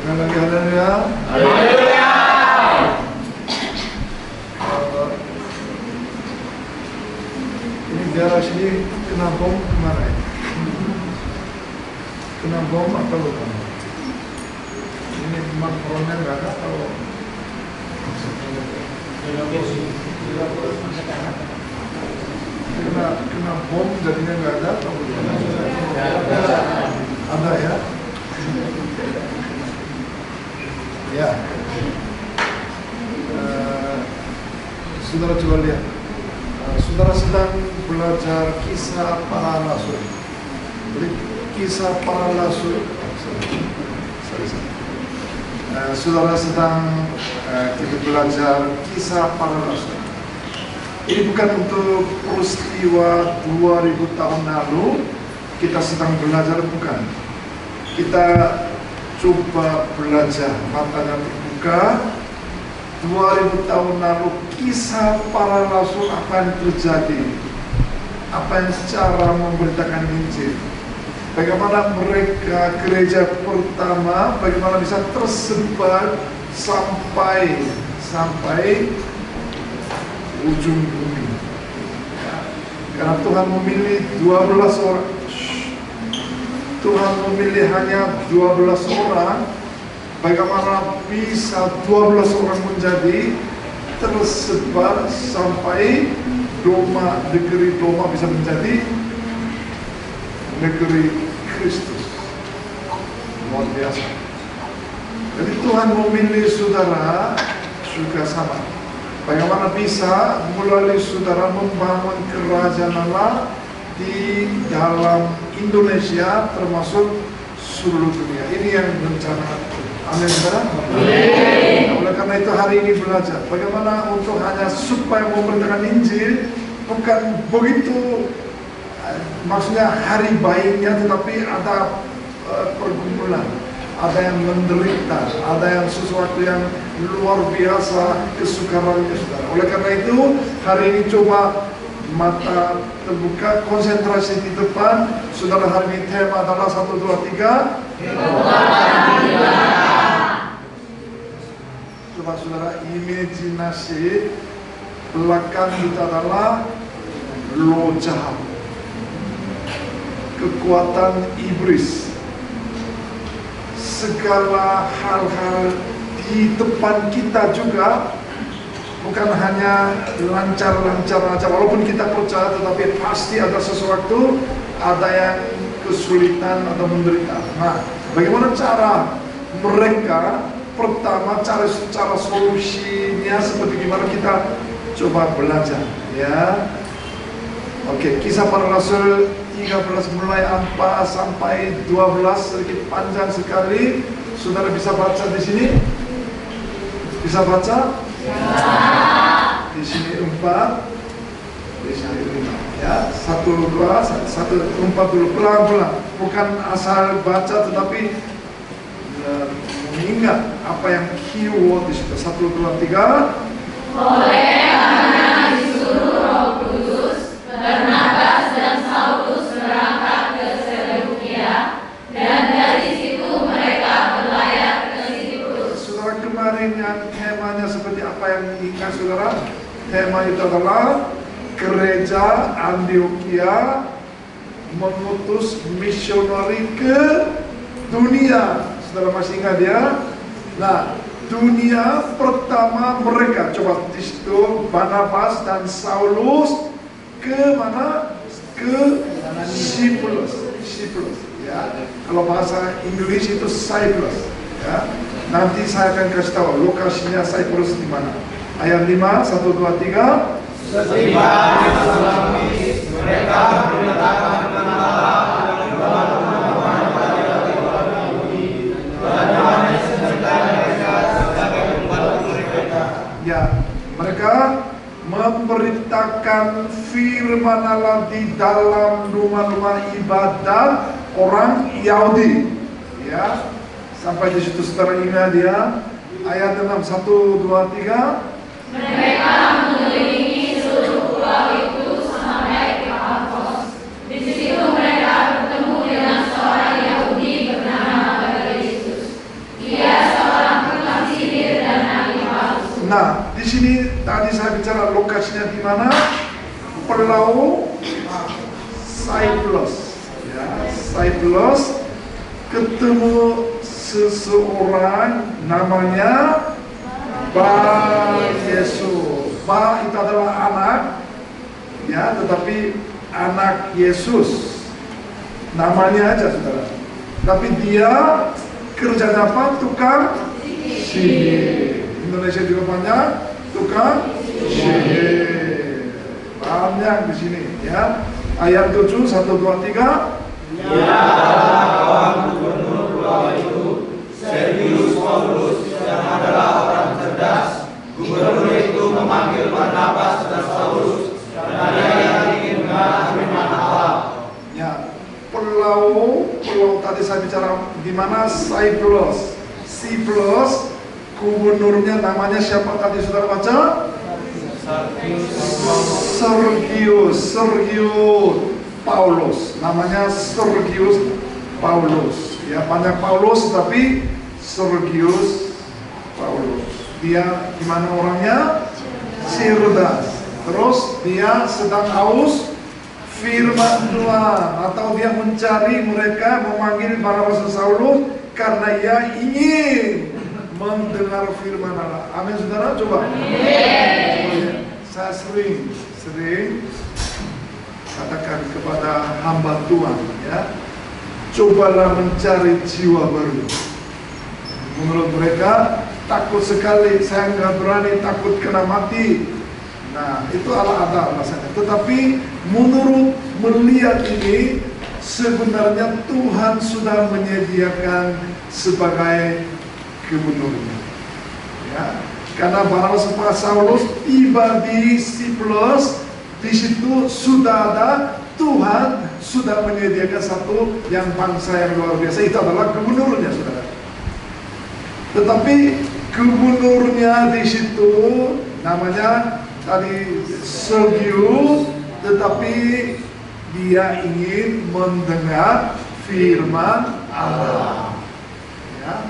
Sekali lagi haleluya. Haleluya. Ini daerah sini kena bom kemarin. Kena bom atau bukan? Ini memang kolonel nggak ada atau? Kena bom jadinya nggak ada atau bukan? Ada ya? Ya. Saudara coba lihat. Saudara sedang belajar kisah para rasul. Jadi kisah para rasul. Saudara sedang kita belajar kisah para rasul. Ini bukan untuk peristiwa 2000 tahun lalu kita sedang belajar, bukan. Kita coba belajar, matanya terbuka. 2000 tahun lalu kisah para rasul, apa yang terjadi, apa yang secara memberitakan Injil, bagaimana mereka gereja pertama, bagaimana bisa tersebar sampai ujung bumi. Karena Tuhan memilih 12 orang. Tuhan memilih hanya 12 orang. Bagaimana bisa 12 orang menjadi tersebar sampai Roma, negeri Roma bisa menjadi negeri Kristus. Luar biasa. Jadi Tuhan memilih saudara juga sama. Bagaimana bisa melalui saudara membangun kerajaan Allah di dalam Indonesia termasuk seluruh dunia. Ini yang rencana. Amin, saudara. Oleh karena itu hari ini belajar bagaimana untuk hanya supaya memberitakan Injil, bukan begitu maksudnya hari baiknya, tetapi ada pergumulan, ada yang menderita, ada yang sesuatu yang luar biasa kesukarannya, saudara. Oleh karena itu hari ini coba mata terbuka, konsentrasi di depan. Saudara, hari ini tema adalah 1, 2, 3. Coba saudara imajinasi belakang kita adalah roh jahat, kekuatan iblis, segala hal-hal di depan kita juga. Bukan hanya lancar-lancar aja, walaupun kita percaya, tetapi pasti ada sesuatu, ada yang kesulitan atau menderita. Nah, bagaimana cara mereka? Pertama, cara solusinya seperti gimana, kita coba belajar, ya. Oke, kisah para rasul 13 mulai 4 sampai 12, sedikit panjang sekali. Saudara bisa baca di sini? Bisa baca? Di sini 4, di sini 5, ya. 1, 2, 1, 4 dulu, pelan-pelan. Bukan asal baca, tetapi mengingat apa yang keyword di situ. 1, 2, 3. Oleh karena disuruh Roh Kudus, Barnabas dan Saulus berangkat ke Seleukia, dan dari situ mereka berlayar ke Siprus. Saudara, kemarin yang temanya seperti apa yang ingat saudara? Tema itu adalah gereja Antioquia mengutus misionari ke dunia. Saudara masih ingat ya? Nah, dunia pertama mereka, coba di situ Barnabas dan Saulus ke mana? Ke Siprus, ya. Kalau bahasa Inggris itu Cyprus, ya. Nanti saya akan kasih tahu lokasinya Cyprus di mana. Ayat 5, 1, 2, 3. Setiba di Salamis, mereka berdatangan mengenal ya, mereka memberitakan firman Allah di dalam rumah-rumah ibadat orang Yahudi, ya. Sampai di situ saudara ingat ya, ayat 6, 1, 2, 3. Mereka mengelilingi seluruh pulau itu sampai ke Pafos. Di situ mereka bertemu dengan seorang Yahudi bernama Baryesus. Ia Nah, di sini tadi saya bicara lokasinya di mana? Pulau Cyprus. Ya, Cyprus ketemu seseorang namanya Bar Yesus. Bar itu adalah anak, ya, tetapi anak Yesus. Namanya aja, saudara. Tapi dia kerjanya apa? Tukang sihir. Indonesia juga banyak tukang sihir. Banyak di sini, ya. Ayat 7, 1, 2, 3. Ia adalah kawan gubernur pulau itu, Sergius Paulus, yang adalah orang cerdas. Gubernur itu memanggil Barnabas dan Saulus karena dia ingin mendengar firman Allah. Ya, pulau tadi saya bicara di mana? Cyprus. Cyprus, gubernurnya namanya siapa tadi saudara baca? Sergius Paulus. Namanya Sergius Paulus. Ya, banyak Paulus tapi Sergius Paulus. Dia gimana orangnya? Cerdas. Terus dia sedang haus firman Tuhan, atau dia mencari mereka, memanggil Barnabas dan Saulus karena ia ingin mendengar firman Allah. Amin, saudara. Coba. Saya sering katakan kepada hamba Tuhan, ya, cobalah mencari jiwa baru. Menurut mereka takut sekali, saya nggak berani, takut kena mati. Nah, itu ada alasannya. Tetapi menurut melihat ini, sebenarnya Tuhan sudah menyediakan sebagai gubernurnya. Ya, karena Barnabas dan Saulus tiba di Cyprus, di situ sudah ada, Tuhan sudah menyediakan satu yang bangsa yang luar biasa. Itu adalah gubernurnya, saudara. Tetapi gubernurnya di situ namanya tadi Sergius, tetapi dia ingin mendengar firman Allah. Ya,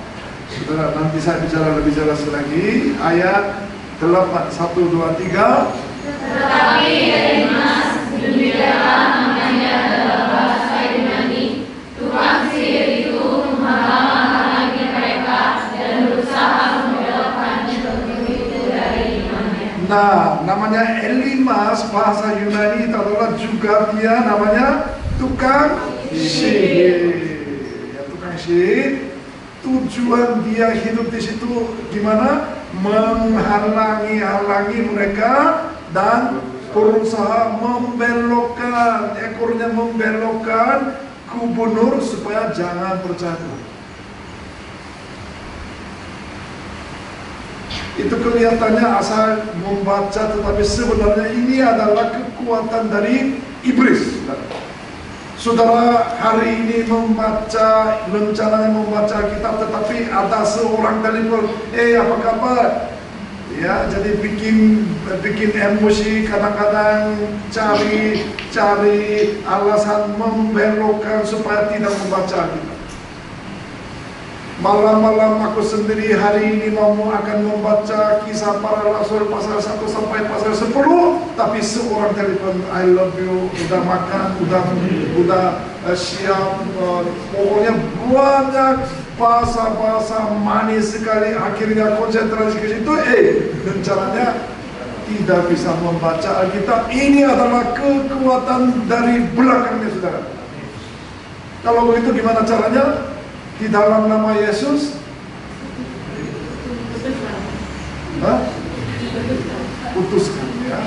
saudara, nanti saya bicara lebih jelas lagi. Ayat 8, 1, 2, 3. Tetapi Elimas, berbicara namanya dalam bahasa Yunani, tukang sihir itu menghalang-halangi mereka dan berusaha membelokkan ilmu itu dari imannya. Nah, namanya Elimas, bahasa Yunani itu adalah juga dia namanya tukang sihir. Ya, tukang sihir. Tujuan dia hidup di situ gimana? Menghalangi mereka dan berusaha membelokkan, ekornya membelokkan gubernur supaya jangan percaya. Itu kelihatannya asal membaca, tetapi sebenarnya ini adalah kekuatan dari iblis. Saudara hari ini membaca, rencananya membaca kitab, tetapi ada seorang telepon, apa kabar? Ya, jadi bikin emosi, kadang-kadang cari alasan membelokkan supaya tidak membaca kitab. Malam-malam aku sendiri hari ini akan membaca Kisah Para Rasul pasal 1 sampai pasal 10, tapi seorang telepon, I love you, udah makan, udah siap, pokoknya banyak bahasa-bahasa manis sekali. Akhirnya konsentrasi ke situ, rencananya tidak bisa membaca Alkitab. Ini adalah kekuatan dari belakangnya, saudara. Kalau begitu gimana caranya? Di dalam nama Yesus, putuskan, ya.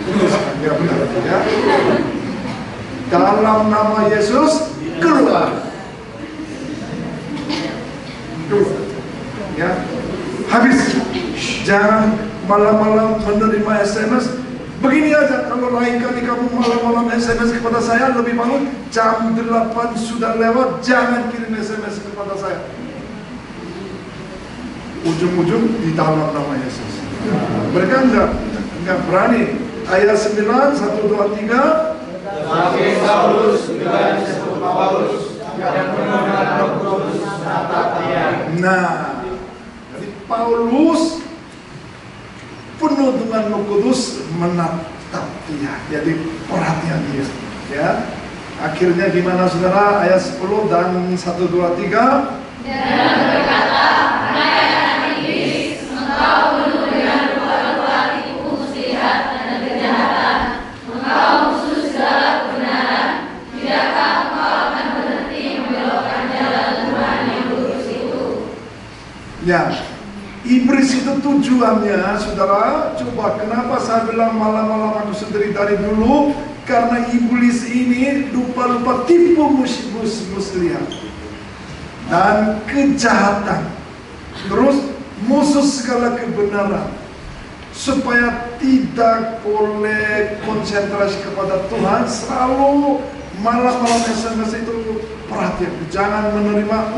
Putuskan, ya benar, ya. Dalam nama Yesus, keluar. Ya, habis. Jangan malam-malam menerima SMS. Begini aja, kalau lain kali kamu malam-malam SMS kepada saya, lebih bangun jam 8 sudah lewat, jangan kirim SMS kepada saya. Ujung-ujung di dalam nama Yesus. Mereka enggak berani. Ayat 9, 1, 2, 3. Tetapi Saulus juga disebut Paulus, yang penuh dengan Roh Kudus menatap dia. Nah, jadi Paulus penuh dengan Roh Kudus menatap dia, jadi perhatian dia. Ya, akhirnya gimana saudara? Ayat 10 dan 1, 2, 3. Dan berkata, hai anak iblis, engkau penuh dengan rupa-rupa tipu muslihat dan kejahatan. Engkau musuh segala kebenaran. Tidakkah engkau akan berhenti membelokkan jalan Tuhan yang lurus itu? Ya, iblis itu tujuannya, saudara. Coba kenapa saya bilang malam-malam aku sendiri dari dulu? Karena iblis ini lupa-lupa tipu muslihat dan kejahatan. Terus musuh segala kebenaran, supaya tidak boleh konsentrasi kepada Tuhan. Selalu malam-malam SMS itu perhatian, jangan menerima,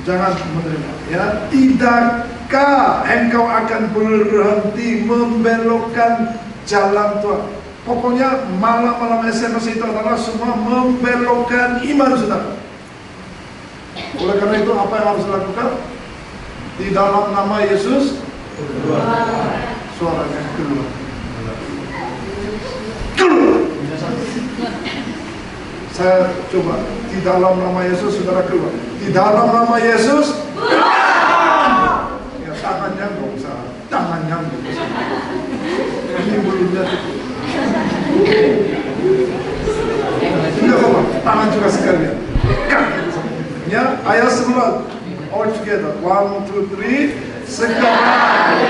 jangan menerima. Ya, tidakkah engkau akan berhenti membelokkan jalan Tuhan? Pokoknya malam-malam SMS itu adalah semua membelokkan iman saudara. Oleh karena itu apa yang harus dilakukan? Di dalam nama Yesus, suaranya keluar. Saya coba, di dalam nama Yesus saudara keluar. Di dalam nama Yesus, ya tangannya nggak usah, tangannya nggak usah. Ini mulutnya tuh. Tidak apa-apa, tangan juga sekalian. Ya, ayat 11. All together. 1, 2, 3. Sekarang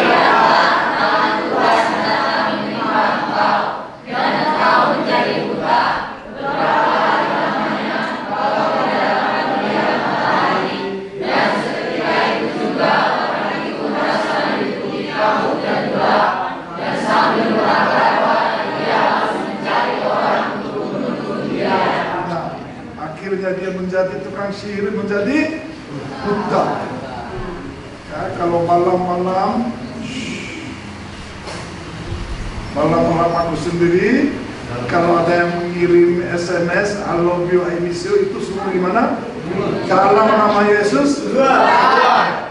dan engkau menjadi buta. Beberapa hari lamanya engkau tidak melihat matahari, dan seketika itu juga orang itu merasa diliputi kabut dan gelap, dan sambil berkata, dia harus mencari orang untuk menuntut dia. nah, akhirnya dia menjadi tukang sihir, menjadi buta. Ya, kalau malam-malam aku sendiri, kalau ada yang mengirim SMS I love you, I miss you, itu semua gimana? Dalam nama Yesus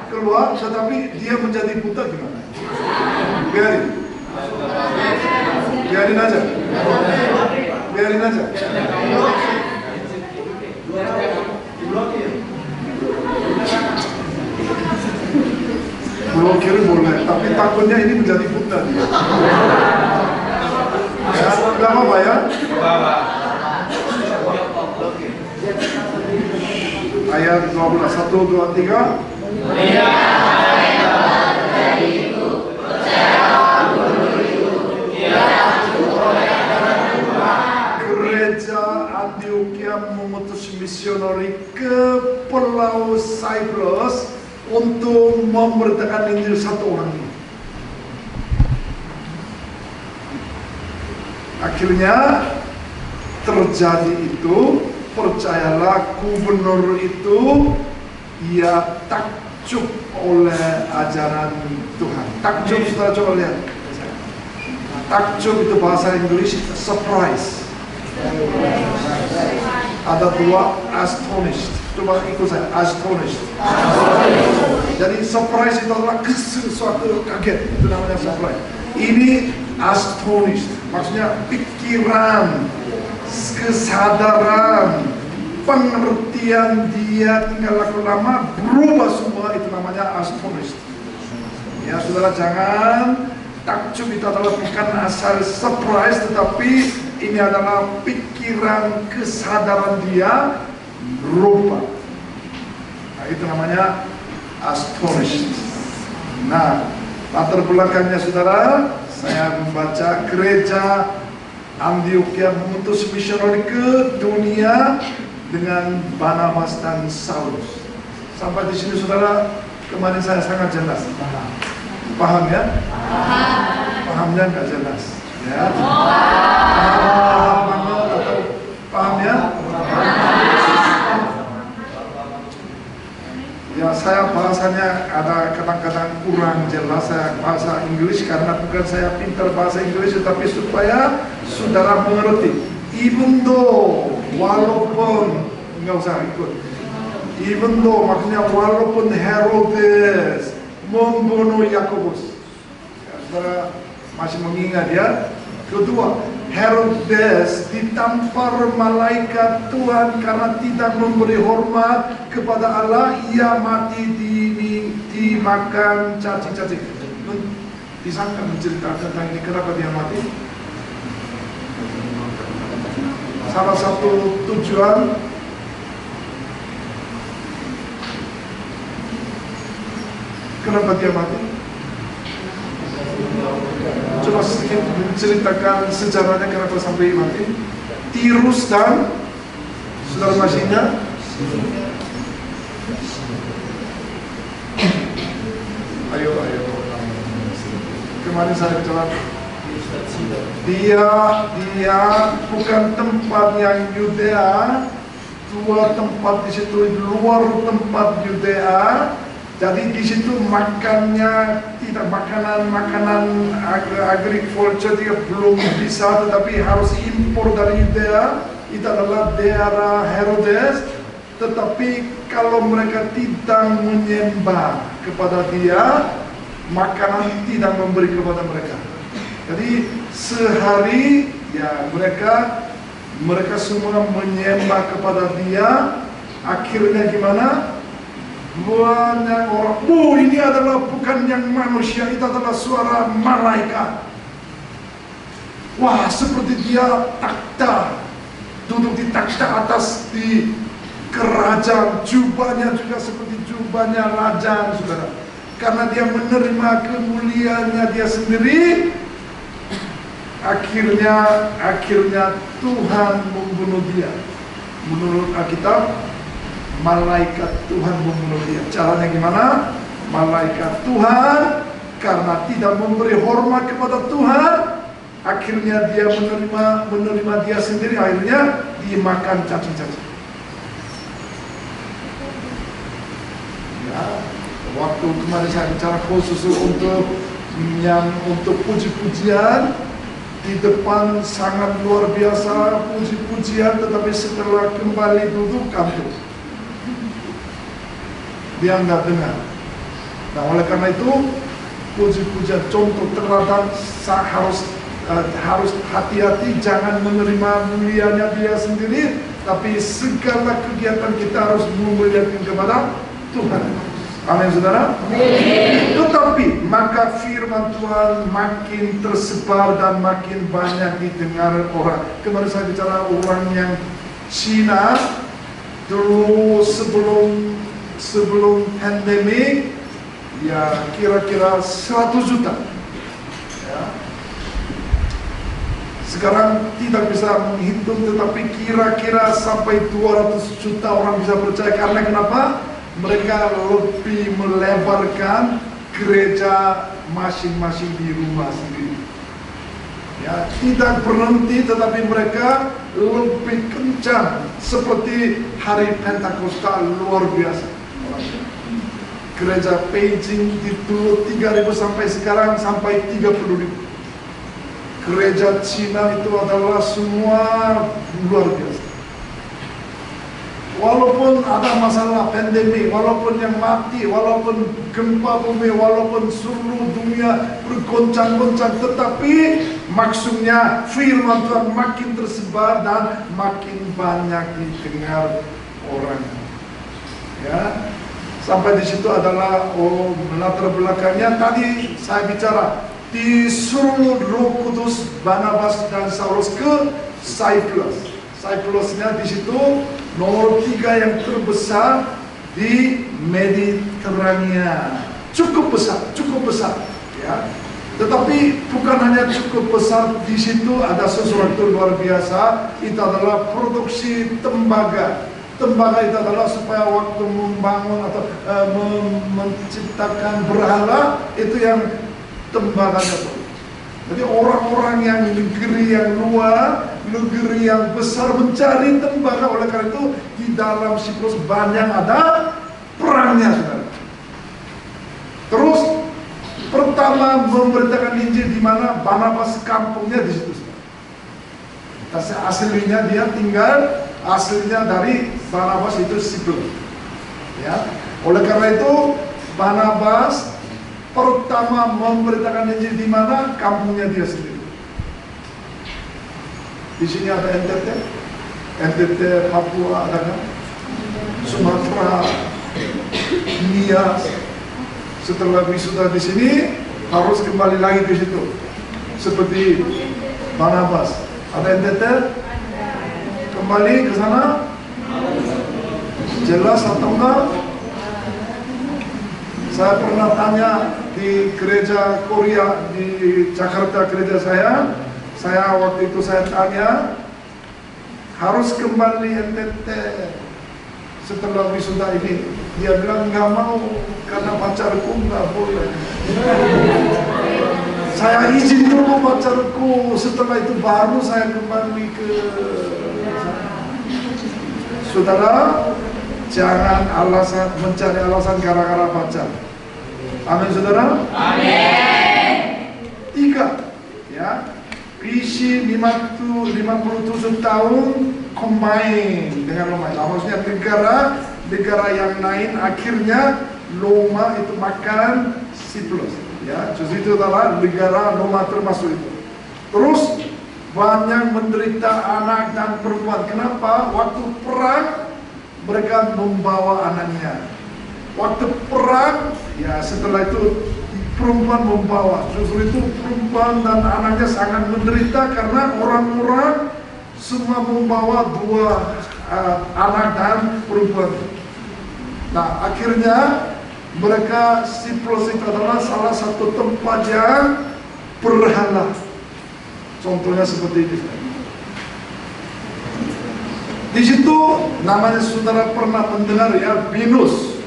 keluar, tetapi dia menjadi buta gimana? Biarin aja. Blokir boleh, tapi takutnya ini menjadi buta dia. Ya, enggak apa-apa ya. Ayat 12, 1, 2, 3. Gereja Antioquia memutus misioneri ke Pulau Cyprus untuk memberitakan Injil satu orang ini. Akhirnya terjadi itu, percayalah, gubernur itu ia takjub oleh ajaran Tuhan. Takjub, saudara coba lihat. Takjub itu bahasa Inggris surprise. Ada dua, astonished. Coba ikut saya, astonished. Jadi surprise itu adalah sesuatu kaget, itu namanya surprise. Ini astonished, maksudnya pikiran, kesadaran, pengertian dia tinggal laku lama berubah semua, itu namanya astonished. Ya saudara, jangan takjub itu adalah bukan asal surprise, tetapi ini adalah pikiran, kesadaran dia berubah. Nah, itu namanya astonished. Nah, latar belakangnya saudara, saya membaca gereja Antioquia mengutus misioneri ke dunia dengan Barnabas dan Saulus. Sampai di sini saudara, kemarin saya sangat jelas. Paham ya? Pahamnya nggak jelas. Ya. Paham ya? Ya, saya bahasanya ada kadang-kadang kurang jelas, saya bahasa Inggris karena bukan saya pintar bahasa Inggris, tetapi supaya saudara mengerti. Even though, walaupun, nggak usah ikut. Even though, maksudnya walaupun Herodes membunuh Yakobus, ya, saudara masih mengingat ya. Kedua, Herodes ditampar malaikat Tuhan karena tidak memberi hormat kepada Allah. Ia mati dimakan cacing-cacing. Disangka menceritakan tentang ini, kenapa dia mati? Salah satu tujuan kenapa dia mati? Coba sedikit menceritakan sejarahnya kenapa sampai mati. Tirus dan saudara masihnya. Ayo. Kemarin saya bicara. Dia bukan tempat yang Yudea, dua tempat di situ di luar tempat Yudea. Jadi di situ makannya tidak makanan agriculture dia belum bisa, tetapi harus impor dari Yudea. Itu adalah daerah Herodes. Tetapi kalau mereka tidak menyembah kepada dia, makanan tidak memberi kepada mereka. Jadi sehari ya mereka semua menyembah kepada dia. Akhirnya gimana? Banyak orang, ini adalah bukan yang manusia, itu adalah suara malaikat. Wah, seperti dia takhta, duduk di takhta atas di kerajaan, jubahnya juga seperti jubahnya raja, saudara. Karena dia menerima kemuliaannya dia sendiri, akhirnya Tuhan membunuh dia. Menurut Alkitab, malaikat Tuhan membunuh dia. Caranya gimana? Malaikat Tuhan karena tidak memberi hormat kepada Tuhan, akhirnya dia menerima dia sendiri, akhirnya dimakan cacing-cacing. Ya, waktu kemarin saya bicara khusus untuk puji-pujian, di depan sangat luar biasa puji-pujian, tetapi setelah kembali duduk kantuk. Dia nggak dengar. Nah, oleh karena itu puji-pujian contoh teladan harus hati-hati, jangan menerima mulianya dia sendiri, tapi segala kegiatan kita harus memuliakan kepada Tuhan. Amin, saudara. Tetapi maka firman Tuhan makin tersebar dan makin banyak didengar orang. Kemarin saya bicara orang yang Cina dulu sebelum pandemi, ya kira-kira 100 juta. Ya. Sekarang tidak bisa menghitung, tetapi kira-kira sampai 200 juta orang bisa percaya. Karena kenapa? Mereka lebih melebarkan gereja masing-masing di rumah sendiri. Ya, tidak berhenti, tetapi mereka lebih kencang seperti hari Pentakosta, luar biasa. Gereja Beijing dulu 3.000 sampai sekarang sampai 30.000. Gereja Cina itu adalah semua luar biasa. Walaupun ada masalah pandemi, walaupun yang mati, walaupun gempa bumi, walaupun seluruh dunia bergoncang-goncang, tetapi maksudnya firman Tuhan makin tersebar dan makin banyak didengar orang. Ya, sampai di situ adalah latar belakangnya tadi saya bicara, disuruh Roh Kudus Barnabas dan Saulus ke Cyprus. Cyprusnya di situ nomor 3 yang terbesar di Mediterania. Cukup besar, ya. Tetapi bukan hanya cukup besar, di situ ada sesuatu luar biasa. Itu adalah produksi tembaga. Tembaga itu adalah supaya waktu membangun atau menciptakan berhala, itu yang tembaganya. Jadi orang-orang yang negeri yang luar, negeri yang besar mencari tembaga. Oleh karena itu di dalam Siprus banyak ada perangnya, saudara. Terus pertama memberitakan Injil di mana? Barnabas kampungnya di situ. Aslinya dia tinggal, aslinya dari Barnabas itu Siprus. Ya, oleh karena itu Barnabas pertama memberitakan Injil di mana? Kampungnya dia sendiri. Di sini ada NTT, Papua ada kan? Sumatera, Nias. Setelah wisuda di sini harus kembali lagi ke situ. Seperti Barnabas. Ada NTT? Kembali ke sana? Jelas atau enggak? Saya pernah tanya di gereja Korea di Jakarta, gereja saya waktu itu saya tanya, harus kembali NTT setelah wisuda ini. Dia bilang nggak mau karena pacarku nggak boleh. Saya izin dulu pacarku, setelah itu baru saya kembali ke sana. Saudara, jangan mencari alasan gara-gara pacar. Amin, saudara. Amin. 3, ya. PC 57 tahun combine dengan Roma. Maksudnya negara yang lain akhirnya Roma itu makan Siprus. Ya, jadi itu adalah negara Roma termasuk itu. Terus banyak menderita anak dan perempuan. Kenapa? Waktu perang mereka membawa anaknya. Waktu perang, ya setelah itu perempuan membawa. Justru itu perempuan dan anaknya sangat menderita karena orang-orang semua membawa 2 anak dan perempuan. Nah, akhirnya mereka Siprus itu adalah salah satu tempat yang berhala. Contohnya seperti ini. Di situ namanya saudara pernah mendengar ya, Venus.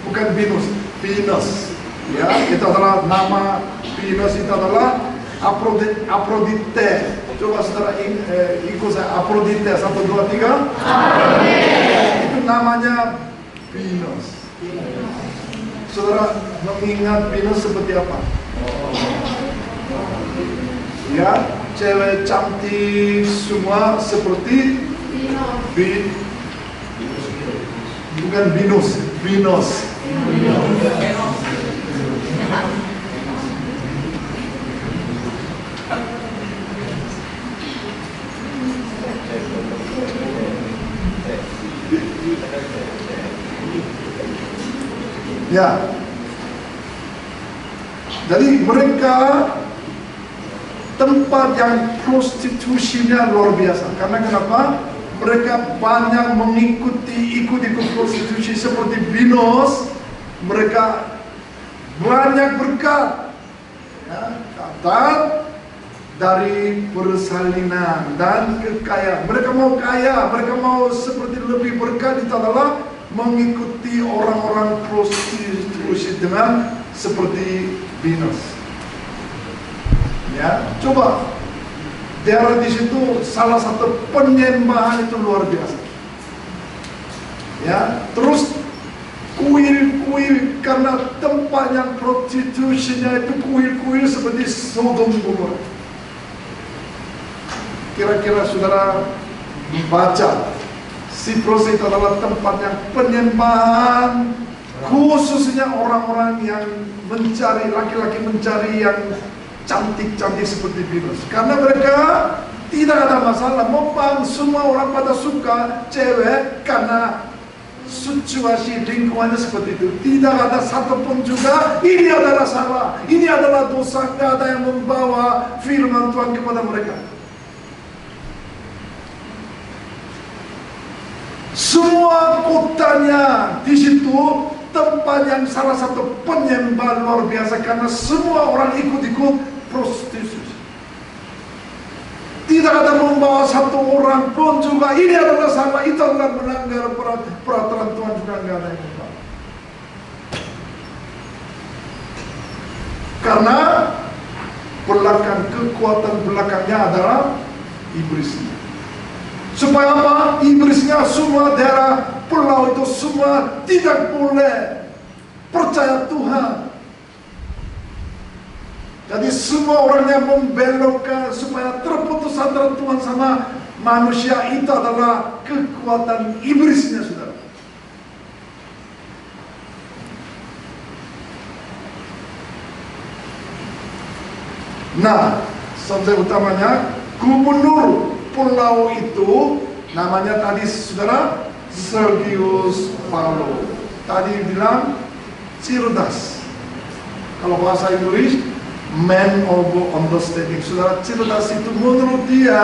Bukan Venus, Venus. Ya, itu adalah nama Venus, itu adalah Aphrodite. Coba saudara ikut saya, Aphrodite, 1, 2, 3. Itu namanya Venus. Saudara mengingat Venus seperti apa? Ya, cewek cantik semua seperti bukan Venus, Venus. Ya, jadi mereka tempat yang prostitusinya luar biasa. Karena kenapa? Mereka banyak mengikuti prostitusi seperti Venus. Mereka banyak berkat, ya, dan dari persalinan dan kekayaan. Mereka mau kaya, mereka mau seperti lebih berkat. Itu adalah mengikuti orang-orang prostitusi dengan seperti Venus. Ya, coba daerah di situ salah satu penyembahan itu luar biasa. Ya, terus kuil-kuil, karena tempat yang prostitusinya itu kuil-kuil seperti Sodom Gomora. Kira-kira saudara baca, Siprus itu adalah tempat yang penyembahan, khususnya orang-orang yang mencari, laki-laki mencari yang cantik-cantik seperti Venus. Karena mereka tidak ada masalah, memang semua orang pada suka cewek karena situasi lingkungannya seperti itu. Tidak ada satupun juga ini adalah salah, ini adalah dosa. Tidak ada yang membawa firman Tuhan kepada mereka. Semua kotanya di situ tempat yang salah satu penyembah luar biasa, karena semua orang ikut-ikut prostitusi. Tidak ada membawa satu orang pun juga ini adalah salah, itu adalah melanggar peraturan Tuhan, juga enggak ada yang membawa. Karena kekuatan belakangnya adalah iblisnya. Supaya apa? Iblisnya semua daerah pulau itu semua tidak boleh percaya Tuhan. Jadi semua orang yang membelokkan supaya terputus antara Tuhan sama manusia, itu adalah kekuatan iblisnya, saudara. Nah, subjek utamanya gubernur pulau itu namanya tadi saudara Sergius Paulo. Tadi bilang cerdas. Kalau bahasa Inggris, man of understanding. Saudara, cerdas itu menurut dia,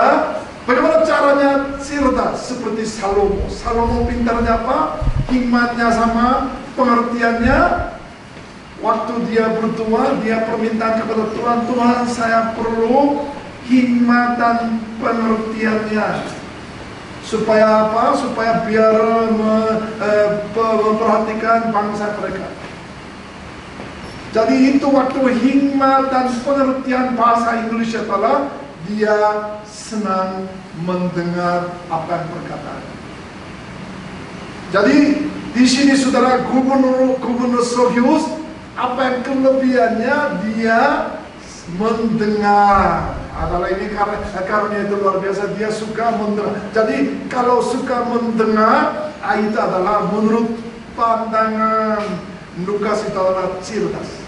bagaimana caranya cerdas? Seperti Salomo. Salomo pintarnya apa? Hikmatnya sama pengertiannya. Waktu dia berdoa, dia permintaan kepada Tuhan, Tuhan saya perlu hikmat dan pengertiannya. Supaya apa? Supaya biar memperhatikan bangsa mereka. Jadi itu waktu hikmat dan pengertian bahasa Indonesia adalah dia senang mendengar apa yang berkata. Jadi di sini saudara gubernur Sergius, apa yang kelebihannya dia mendengar. Adalah ini karena itu luar biasa, dia suka mendengar. Jadi kalau suka mendengar, itu adalah menurut pandangan Lukas itu adalah cerdas.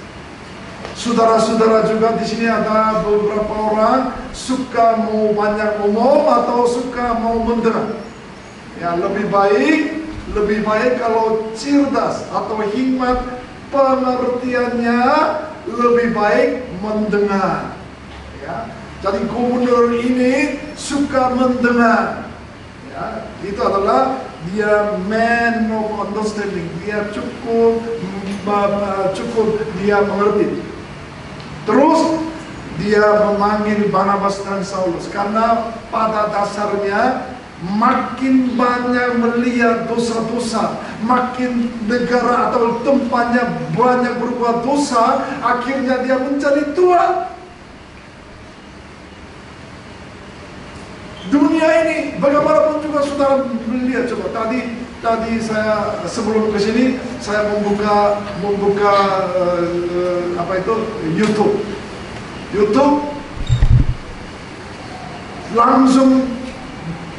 Saudara-saudara juga di sini ada beberapa orang suka mau banyak ngomong atau suka mau mendengar. Ya, lebih baik kalau cerdas atau hikmat pengertiannya lebih baik mendengar. Ya. Jadi gubernur ini suka mendengar. Ya, itu adalah dia man of understanding. Dia cukup dia mengerti. Terus dia memanggil Barnabas dan Saulus karena pada dasarnya makin banyak melihat dosa-dosa, makin negara atau tempatnya banyak berbuat dosa, akhirnya dia mencari Tuhan. Dunia ini bagaimanapun juga saudara melihat, coba tadi saya sebelum ke sini saya membuka YouTube langsung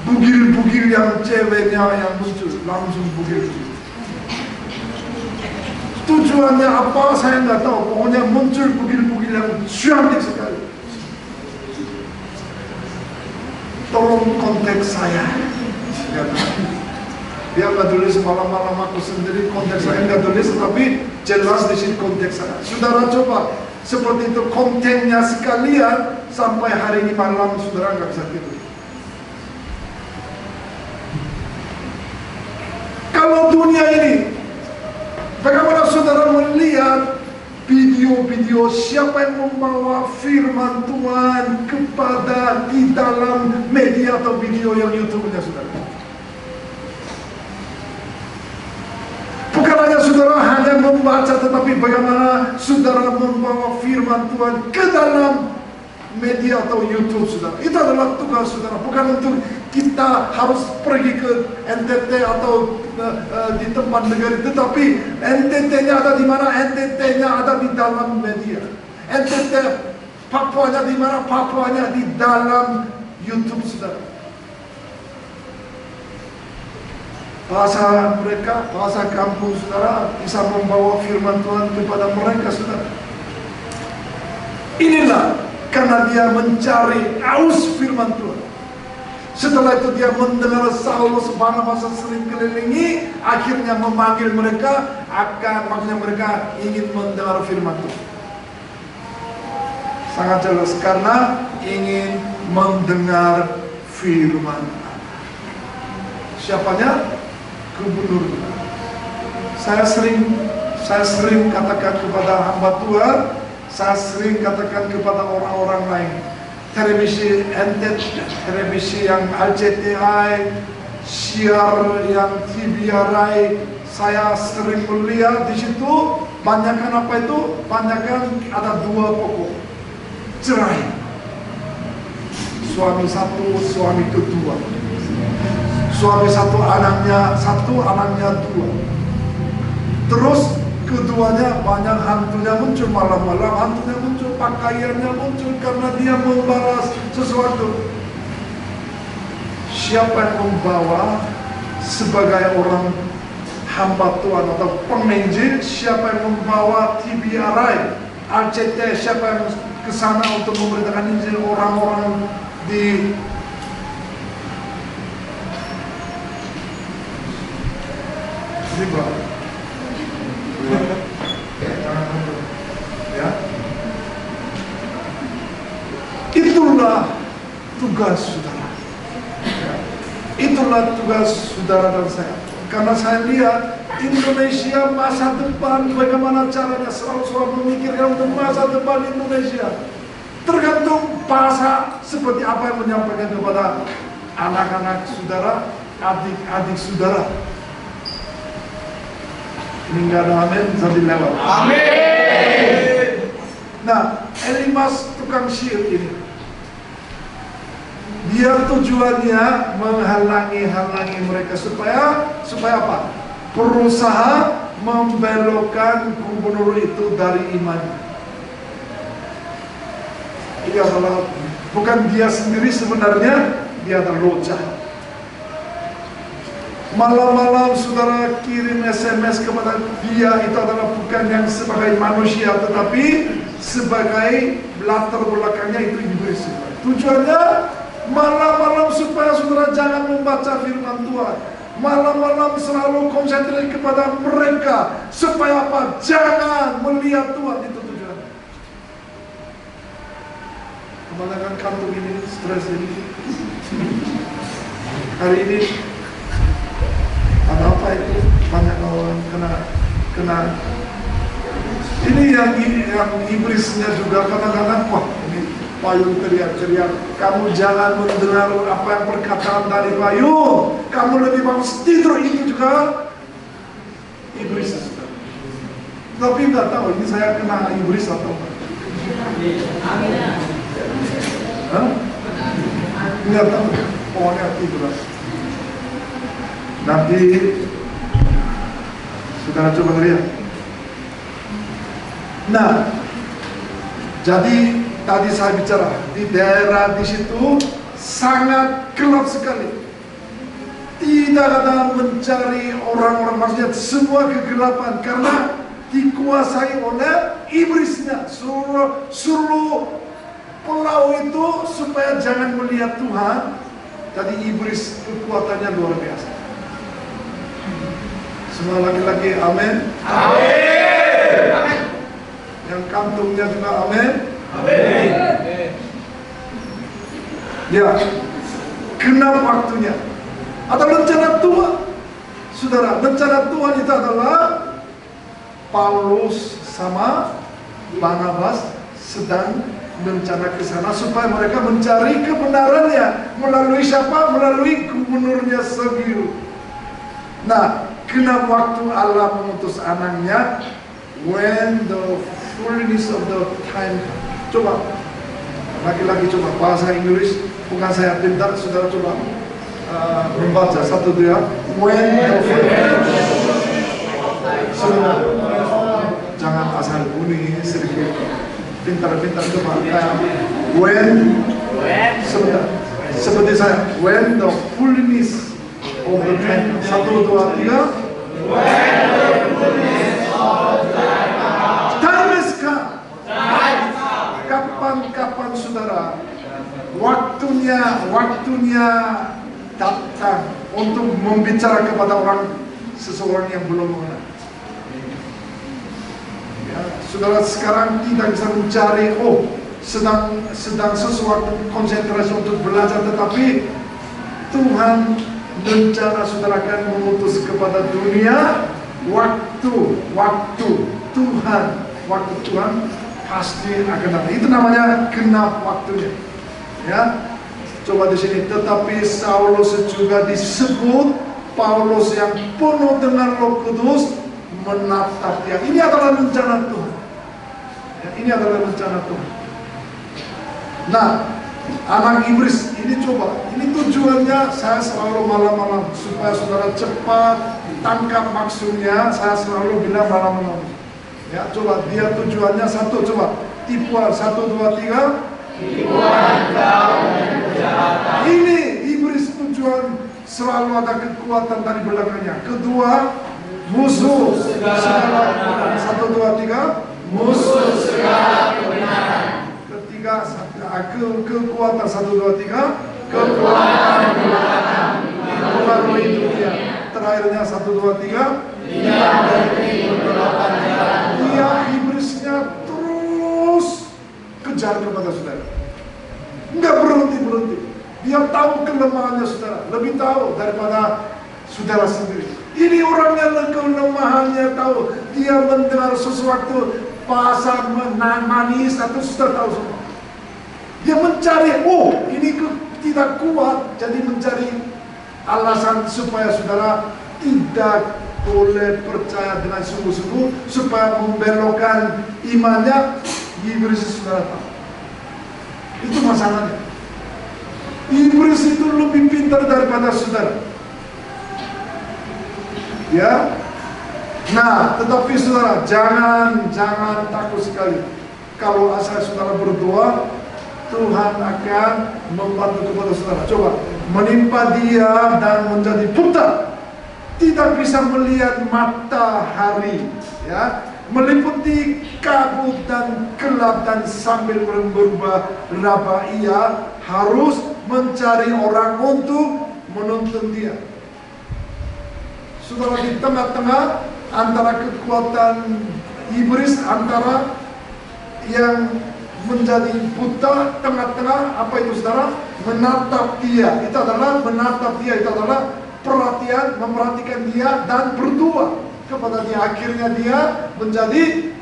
bugil-bugil yang ceweknya yang muncul, langsung bugil-bugil. Tujuannya apa saya nggak tahu, pokoknya muncul bugil-bugil yang cantik sekali. Tolong konteks saya. Dia nggak tulis malam-malam aku sendiri konteks saya nggak tulis, tapi jelas di sini konteks saya. Saudara coba seperti itu kontennya sekalian sampai hari ini malam saudara nggak bisa tidur. Kalau dunia ini, bagaimana saudara melihat video-video siapa yang membawa firman Tuhan kepada di dalam media atau video yang YouTube-nya saudara? Bukan hanya saudara hanya membaca, tetapi bagaimana saudara membawa firman Tuhan ke dalam media atau YouTube saudara. Itu adalah tugas saudara, bukan untuk kita harus pergi ke NTT atau di tempat negara, tetapi NTT-nya ada di mana? NTT-nya ada di dalam media. NTT Papua-nya di mana? Papua-nya di dalam YouTube saudara. Bahasa mereka, bahasa kampung saudara bisa membawa firman Tuhan kepada mereka saudara. Inilah karena dia mencari aus firman Tuhan. Setelah itu dia mendengar Saulus Barnabas sering kelilingi, akhirnya memanggil mereka, maksudnya mereka ingin mendengar firman Tuhan. Sangat jelas karena ingin mendengar firman. Siapanya? Gubernur. Saya sering katakan kepada hamba Tuhan, saya sering katakan kepada orang-orang lain. Televisi NTT, televisi yang RCTI, siar yang TVRI, saya sering melihat di situ banyakkan apa itu? Banyakkan ada dua pokok cerai. Suami satu, suami kedua. Suami satu, anaknya dua. Terus keduanya banyak hantunya muncul malam-malam, hantunya muncul, pakaiannya muncul karena dia membalas sesuatu. Siapa yang membawa sebagai orang hamba Tuhan atau penginjil? Siapa yang membawa TVRI, RCT? Siapa yang ke ke sana untuk memberitakan Injil orang-orang di berapa? Ya. Itulah tugas saudara. Ya. Itulah tugas saudara dan saya. Karena saya lihat Indonesia masa depan, bagaimana caranya selalu memikirkan untuk masa depan Indonesia. Tergantung bahasa seperti apa yang menyampaikan kepada anak-anak saudara, adik-adik saudara. Ini nggak ada amin, sambil lewat. Amin. Nah, Elimas tukang sihir ini, dia tujuannya menghalangi mereka supaya apa? Berusaha membelokkan gubernur itu dari imannya. Ini adalah bukan dia sendiri sebenarnya, dia adalah roh jahat. Malam-malam saudara kirim SMS kepada dia, itu adalah bukan yang sebagai manusia, tetapi sebagai latar belakangnya itu iblis. Tujuannya malam-malam supaya saudara jangan membaca firman Tuhan. Malam-malam selalu konsentrasi kepada mereka supaya apa? Jangan melihat Tuhan, itu tujuannya. Kebanyakan kantor ini stres ini. Hari ini ada apa itu? Banyak orang kena. Ini yang iblisnya juga kadang-kadang, wah ini payung teriak-teriak, kamu jangan mendengar apa yang perkataan dari payung, kamu lebih bagus tidur, itu juga iblis. Tapi nggak tahu ini saya kena iblis atau apa. Nggak tahu, pokoknya tidur. Nanti saudara coba lihat. Nah, jadi tadi saya bicara di daerah di situ sangat gelap sekali. Tidak ada mencari orang-orang, maksudnya semua kegelapan karena dikuasai oleh iblisnya. Suruh pulau itu supaya jangan melihat Tuhan. Jadi iblis kekuatannya luar biasa. Semua laki-laki amin. Amin. Yang kantungnya juga amin. Amin. Ya, genap waktunya. Atau rencana Tuhan. Saudara, rencana Tuhan itu adalah Paulus sama Barnabas sedang rencana ke sana supaya mereka mencari kebenarannya melalui siapa? Melalui gubernurnya Sergius. Nah, genap waktu Allah mengutus anaknya, when the fullness of the time. Coba lagi-lagi coba bahasa Inggris, bukan saya pintar, saudara coba membaca satu dua. When the fullness. Jangan asal bunyi sedikit. Pintar-pintar coba. When seperti saya. When the fullness of the time. Satu dua tiga. Time is come. Kapan saudara waktunya datang untuk membicara kepada seseorang yang belum mengenal. Ya, saudara sekarang tidak bisa mencari, sedang sesuatu konsentrasi untuk belajar, tetapi Tuhan rencana saudara akan mengutus kepada dunia waktu Tuhan pasti akan datang. Itu namanya genap waktunya. Ya, coba di sini. Tetapi Saulus juga disebut Paulus yang penuh dengan Roh Kudus menatap dia. Ini adalah rencana Tuhan. Ya, ini adalah rencana Tuhan. Nah, anak iblis ini coba. Ini tujuannya saya selalu malam-malam supaya saudara cepat tangkap maksudnya. Saya selalu bilang malam-malam. Ya, coba dia tujuannya satu, coba tipuan 1, 2, 3. Tipuan kau dan kejahatan. Ini iblis tujuan selalu ada kekuatan dari belakangnya. Kedua, musuh segala kebenaran. 1, 2, 3. Musuh segala kebenaran. tiga, kekuatan 1, 2, 3, kekuatan melalui dunia. Terakhirnya 1, 2, 3, dia iblisnya terus kejar kepada saudara, nggak berhenti. Dia tahu kelemahannya saudara, lebih tahu daripada saudara sendiri. Ini orangnya kelemahannya tahu. Dia mendengar sesuatu pasal manis atau sudah tahu semua. Dia mencari, ini tidak kuat, jadi mencari alasan supaya saudara tidak boleh percaya dengan sungguh-sungguh, supaya membelokkan imannya. Iblis saudara tahu. Itu masalahnya. Iblis itu lebih pintar daripada saudara. Ya. Nah, tetapi saudara jangan takut sekali. Kalau asal saudara berdoa, Tuhan akan membantu kepada saudara. Coba menimpa dia dan menjadi buta, tidak bisa melihat matahari, ya, meliputi kabut dan gelap, dan sambil berubah raba ia harus mencari orang untuk menuntun dia. Saudara, di tengah-tengah antara kekuatan iblis, antara yang menjadi buta, tengah-tengah apa itu saudara? Menatap dia. Itu adalah perhatian, memperhatikan dia dan berdoa kepada dia. Akhirnya dia menjadi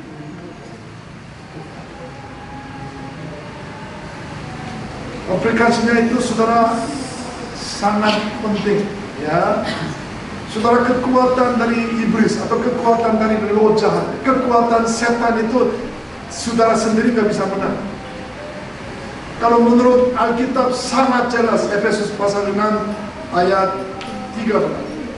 aplikasinya itu saudara sangat penting, ya. Saudara, kekuatan dari iblis atau kekuatan dari roh jahat, kekuatan setan itu saudara sendiri nggak bisa menang. Kalau menurut Alkitab sangat jelas, Efesus pasal 6 ayat 3.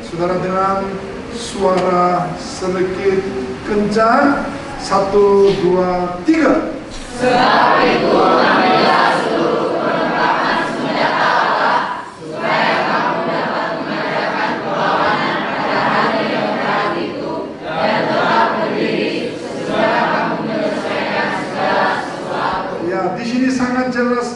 Saudara, dengan suara sedikit kencang, 1, 2, 3. Sebab itu ambillah seluruh perlengkapan senjata Allah, supaya kamu dapat mengadakan perlawanan pada hari yang berat itu, dan tetap berdiri sesudah kamu menyelesaikan segala sesuatu. Ya, di sini sangat jelas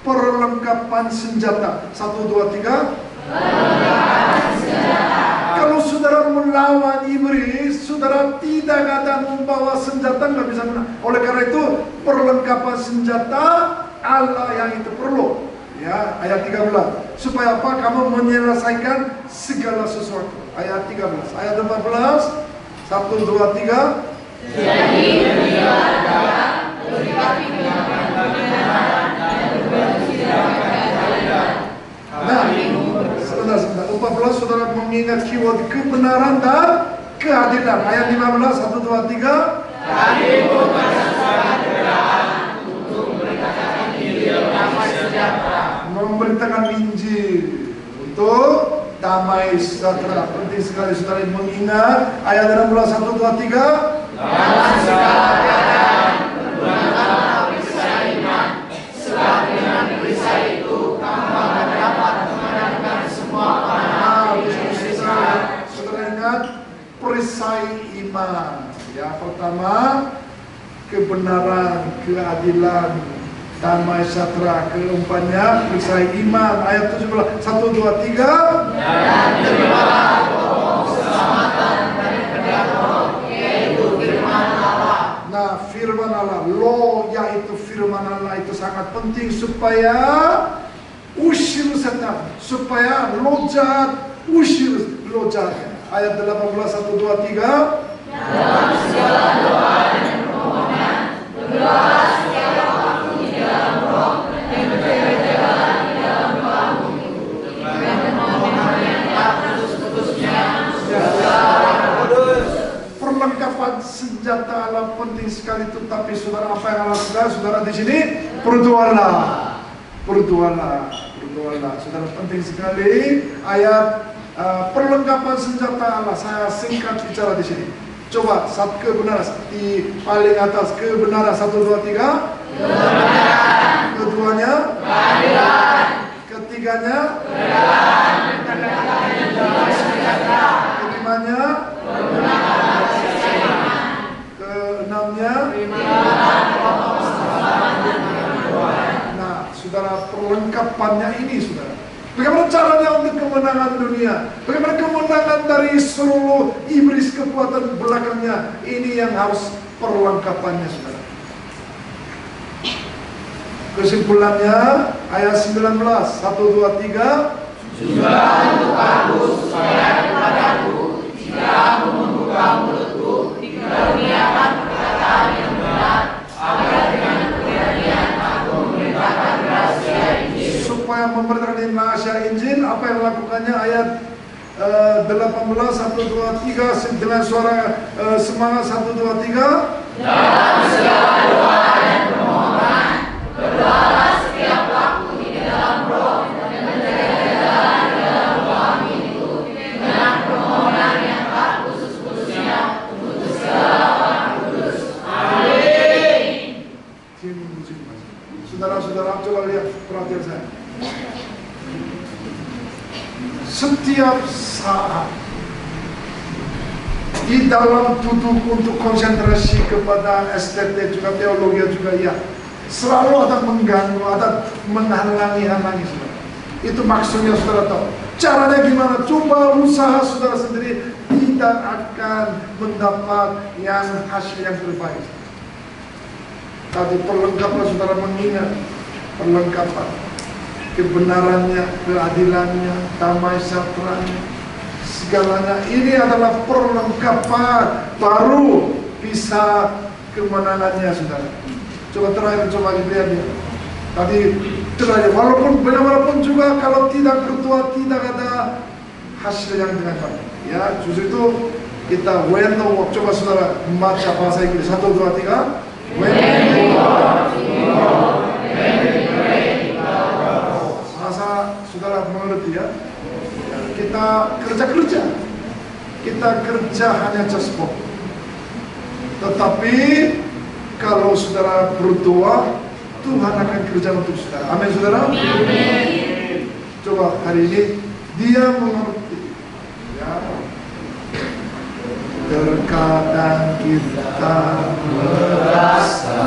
perlengkapan senjata. 1, 2, 3. Perlengkapan senjata. Kalau saudara melawan iblis, saudara tidak ada membawa senjata, nggak bisa menang. Oleh karena itu, perlengkapan senjata Allah yang itu perlu. Ya, ayat 13. Supaya apa? Kamu menyelesaikan segala sesuatu. Ayat 13. Ayat 14. 1, 2, 3. Jadi berilah dalam berikapi kebenaran dan bersilakan kalian. Nah, sebentar. 14 saudara mengingat keyword kebenaran dan keadilan. Ayat 15. 1, 2, 3. Kami berpasangan kebenaran untuk memberitakan Injil damai sejahtera. Memberitakan Injil untuk damai sejahtera. Penting sekali saudara mengingat ayat 16. 1, 2, 3. Dalam segala keadaan bergunakanlah perisai iman, sebab dengan perisai itu kamu akan dapat memenangkan semua panah iblis. Saudara ingat perisai iman. Ya, pertama kebenaran, keadilan, damai sejahtera. Keempatnya perisai iman. Ayat 17. 1, 2, 3. Dan terimalah pokok keselamatan dari pedang roh, yaitu firman Allah. Nah, firman Allah, lo yaitu firman Allah itu sangat penting supaya usir setan, supaya lo jahat, usir lo jahat. Ayat 18. 1, 2, 3. Dalam segala doa dan permohonan, berdoalah setiap waktu di dalam roh, dan berjaga-jagalah di dalam doamu itu, dengan permohonan yang tak putus-putusnya, segala kudus. Perlengkapan senjata Allah penting sekali itu, tapi saudara apa yang Allah sudah, saudara di sini berdoalah. Saudara, penting sekali ayat perlengkapan senjata Allah. Saya singkat bicara di sini. Coba saat kebenaran di paling atas, kebenaran 1, 2, 3. Kebenaran. Keduanya Keadilan. ketiganya Kebenaran. kelimanya keenamnya perlengkapannya ini, saudara. Bagaimana caranya untuk kemenangan dunia? Bagaimana kemenangan dari seluruh iblis kekuatan belakangnya? Ini yang harus perlengkapannya, saudara. Kesimpulannya ayat 19, 1, 2, 3. Juga Tuhanku supaya kepadaku, jika aku membuka mulutku, dikaruniakan perkataan yang benar, agar dengan keberanian aku memberitakan rahasia Injil. Supaya memberitakan rahasia Injil, apa yang lakukannya? Ayat 18, 1, 2, 3 dengan suara semangat, 1, 2, 3. Dalam segala doa dan permohonan, berdoalah setiap waktu di dalam roh dan menjaga di dalam rohani itu dengan permohonan yang tak khusus-khususnya untuk segala orang kudus. Amin. Saudara-saudara, coba lihat perhatian saya. Setiap saat di dalam duduk untuk konsentrasi kepada STT juga teologi juga ya, selalu ada mengganggu, ada menghalangi saudara. Itu maksudnya saudara tahu. Caranya gimana? Coba usaha saudara sendiri, tidak akan mendapat yang hasil yang terbaik. Tadi perlengkapan saudara mengingat, perlengkapan kebenarannya, keadilannya, damai sejahteranya, segalanya ini adalah perlengkapan baru bisa kemenangannya, saudara. Coba terakhir, coba lihat ya. Tadi terakhir, walaupun juga kalau tidak berdoa tidak ada hasil yang dengan baik. Ya, justru itu kita when the work. Coba saudara membaca bahasa Inggris 1, 2, 3. Masa saudara mengerti ya? Kita kerja, kita kerja hanya just for. Tetapi kalau saudara berdoa, Tuhan akan kerja untuk saudara. Amin, saudara. Amin. Coba hari ini dia mengerti. Ya. Terkadang kita merasa